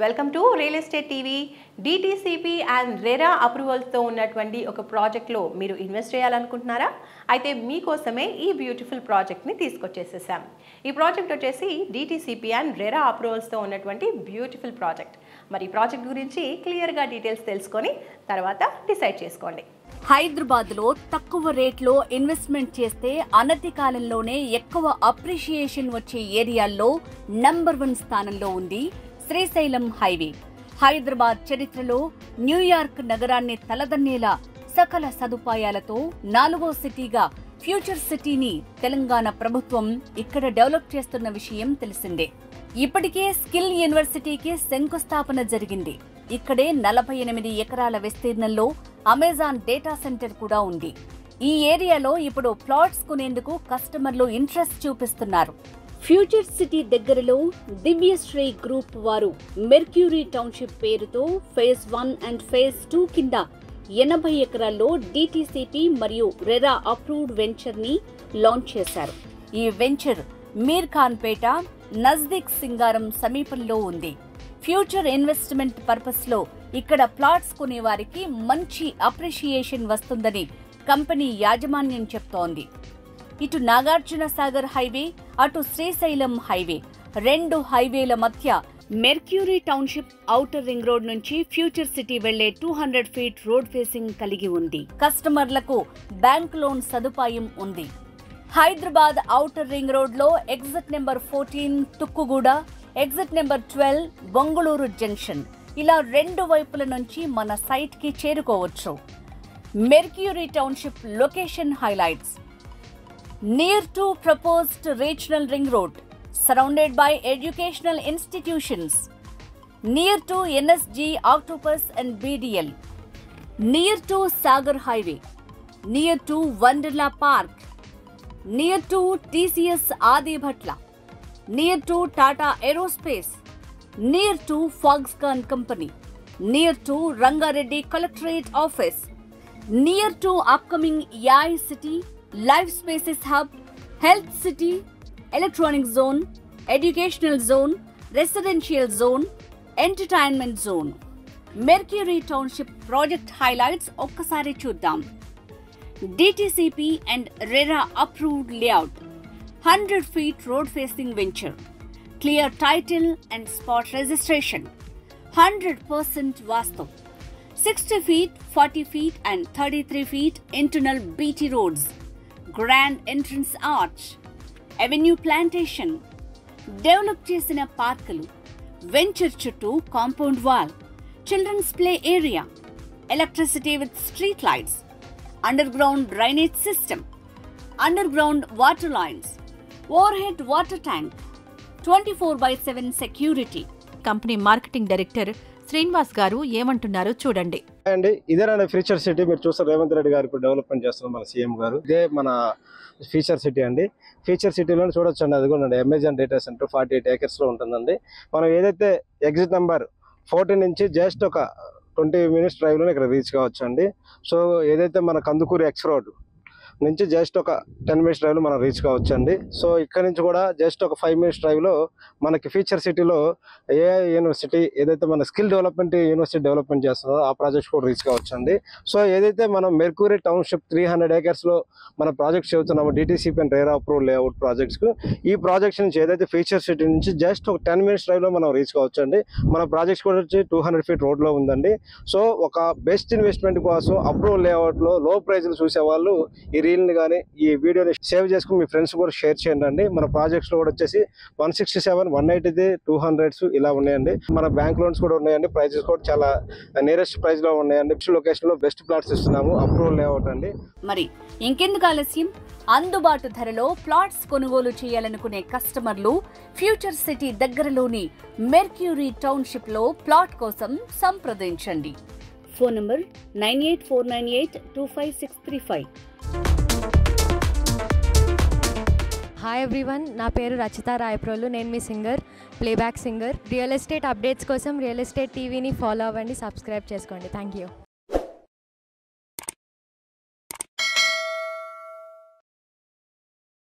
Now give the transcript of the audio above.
Welcome to real estate TV. DTCP and RERA అప్రూవల్స్తో ఉన్నటువంటి ఒక ప్రాజెక్ట్లో మీరు ఇన్వెస్ట్ చేయాలనుకుంటున్నారా? అయితే మీకోసమే ఈ బ్యూటిఫుల్ ప్రాజెక్ట్ని తీసుకొచ్చేసేసాం. ఈ ప్రాజెక్ట్ వచ్చేసి DTCP అండ్ రెరా అప్రూవల్స్తో ఉన్నటువంటి బ్యూటిఫుల్ ప్రాజెక్ట్. మరి ఈ ప్రాజెక్ట్ గురించి క్లియర్గా డీటెయిల్స్ తెలుసుకొని తర్వాత డిసైడ్ చేసుకోండి. హైదరాబాద్లో తక్కువ రేట్లో ఇన్వెస్ట్మెంట్ చేస్తే అనతి కాలంలోనే ఎక్కువ అప్రిషియేషన్ వచ్చే ఏరియాల్లో నంబర్ 1 స్థానంలో ఉంది శ్రీశైలం హైవే. హైదరాబాద్ చరిత్రలో న్యూయార్క్ నగరాన్ని తలదన్నేలా సకల సదుపాయాలతో 4వ సిటీగా ఫ్యూచర్ సిటీని తెలంగాణ ప్రభుత్వం ఇక్కడ డెవలప్ చేస్తున్న విషయం తెలిసిందే. ఇప్పటికే స్కిల్ యూనివర్సిటీకి శంకుస్థాపన జరిగింది. ఇక్కడే 48 ఎకరాల విస్తీర్ణంలో అమెజాన్ డేటా సెంటర్ కూడా ఉంది. ఈ ఏరియాలో ఇప్పుడు ప్లాట్స్ కొనేందుకు కస్టమర్లు ఇంట్రెస్ట్ చూపిస్తున్నారు. ఫ్యూచర్ సిటీ దగ్గరలో దివ్యశ్రీ గ్రూప్ వారు మెర్క్యూరీ టౌన్షిప్ పేరుతో ఫేజ్ 1 అండ్ ఫేజ్ 2 కింద 80 ఎకరాల్లో DTCP మరియు రెరా అప్రూవ్డ్ వెంచర్ ని లాంచ్ చేశారు. ఈ వెంచర్ మీర్ ఖాన్ పేట నజ్దీక్ సింగారం సమీపంలో ఉంది. ఫ్యూచర్ ఇన్వెస్ట్మెంట్ పర్పస్ లో ఇక్కడ ప్లాట్స్ కొనే వారికి మంచి అప్రిషియేషన్ వస్తుందని కంపెనీ యాజమాన్యం చెప్తోంది. ఇటు నాగార్జున సాగర్ హైవే, అటు శ్రీశైలం హైవే, 2 హైవేల మధ్య mercury township outer ring road నుంచి ఫ్యూచర్ సిటీ వెళ్లే 200 ఫీట్ రోడ్ ఫేసింగ్ కలిగి ఉంది. కస్టమర్లకు బ్యాంక్ లోన్ సదుపాయం ఉంది. హైదరాబాద్ ఔటర్ రింగ్ రోడ్ లో exit number 14 Tukkuguda, exit number 12 Bonguluru junction, ఇలా 2 వైపుల నుంచి మన సైట్ కి చేరుకోవచ్చు. Mercury township location highlights: near to proposed regional ring road, surrounded by educational institutions, near to NSG, Octopus and BDL, near to Sagar Highway, near to Wonderla Park, near to TCS Adi Bhatla, near to Tata Aerospace, near to Foxconn Company, near to Rangareddy Collectorate Office, near to upcoming AI City, Life Spaces Hub, Health City, Electronic Zone, Educational Zone, Residential Zone, Entertainment Zone. Mercury Township Project Highlights ఒక్కసారి చూద్దాం. DTCP and RERA approved layout, 100 feet road facing venture, clear title and spot registration, 100% vastu, 60 feet, 40 feet and 33 feet internal BT roads, grand entrance arch, avenue plantation, develop చేసిన పార్కులు, venture చుట్టూ compound wall, children's play area, electricity with street lights, underground drainage system, underground water lines, overhead water tank, 24/7 security. Company marketing director Srinivas గారు ఏమంటున్నారో చూడండి. అండి, ఇదేనా future city? మీరు చూస్తారు రేవంత్ రెడ్డి గారు ఇప్పుడు డెవలప్మెంట్ చేస్తున్నారు మన సీఎం గారు. ఇదే మన ఫ్యూచర్ సిటీ అండి. ఫ్యూచర్ సిటీలో చూడొచ్చు అండి, అది కూడా అమెజాన్ డేటా సెంటర్ 48 acres లో ఉంటుందండి. మనం ఏదైతే ఎగ్జిట్ నెంబర్ 14 నుంచి జస్ట్ ఒక 20 minutes డ్రైవ్లో ఇక్కడ రీచ్ కావచ్చు అండి. సో ఏదైతే మన కందుకూరు ఎక్స్ రోడ్ నుంచి జస్ట్ ఒక 10 minutes డ్రైవ్లో మనం రీచ్ కావచ్చు అండి. సో ఇక్కడ నుంచి కూడా జస్ట్ ఒక 5 minutes డ్రైవ్లో మనకి ఫ్యూచర్ సిటీలో AI యూనివర్సిటీ, ఏదైతే మన స్కిల్ డెవలప్మెంట్ యూనివర్సిటీ డెవలప్మెంట్ చేస్తుందో ఆ ప్రాజెక్ట్స్ కూడా రీచ్ కావచ్చు అండి. సో ఏదైతే మనం మెర్క్యూరీ టౌన్షిప్ 300 acres మన ప్రాజెక్ట్స్ చెబుతున్నాము, DTCP and RERA approve layout ప్రాజెక్ట్స్కు, ఈ ప్రాజెక్ట్స్ నుంచి ఏదైతే ఫ్యూచర్ సిటీ నుంచి జస్ట్ ఒక 10 minutes డ్రైవ్లో మనం రీచ్ కావచ్చు అండి. మన ప్రాజెక్ట్స్ కూడా వచ్చి 200 feet రోడ్లో ఉందండి. సో ఒక బెస్ట్ ఇన్వెస్ట్మెంట్ కోసం అప్రూవ్ లేఅవుట్లో లో ప్రైజ్లు చూసేవాళ్ళు ఈ రీల్ని కానీ ఈ వీడియోని సేవ్ చేసుకుని మీ ఫ్రెండ్స్ కూడా షేర్ చేయండి. మన ప్రాజెక్ట్స్ లో కూడా వచ్చేసి 167, 180, 200 ఇలా ఉన్నాయండి. మన బ్యాంక్ లోన్స్ కూడా ఉన్నాయండి. ప్రైజెస్ కూడా చాలా నియరెస్ట్ ప్రైస్ లో ఉన్నాయండి. లొకేషన్ లో బెస్ట్ ప్లాట్స్ ఇస్తున్నాము, అప్రూవల్ లేఅవుట్ అండి. మరి ఇంకెందుకు ఆలస్యం? అందుబాటు ధరలో ప్లాట్స్ కొనుగోలు చేయాలనుకునే కస్టమర్లు ఫ్యూచర్ సిటీ దగ్గరలోని మెర్క్యూరీ టౌన్షిప్ లో ప్లాట్ కోసం సంప్రదించండి. Phone number 9849825635. హాయ్ ఎవ్రీవన్, నా పేరు రచిత రాయప్రోలు. నేను మీ singer, playback singer. Real estate updates కోసం రియల్ ఎస్టేట్ టీవీని ఫాలో అవ్వండి, సబ్స్క్రైబ్ చేసుకోండి. Thank you.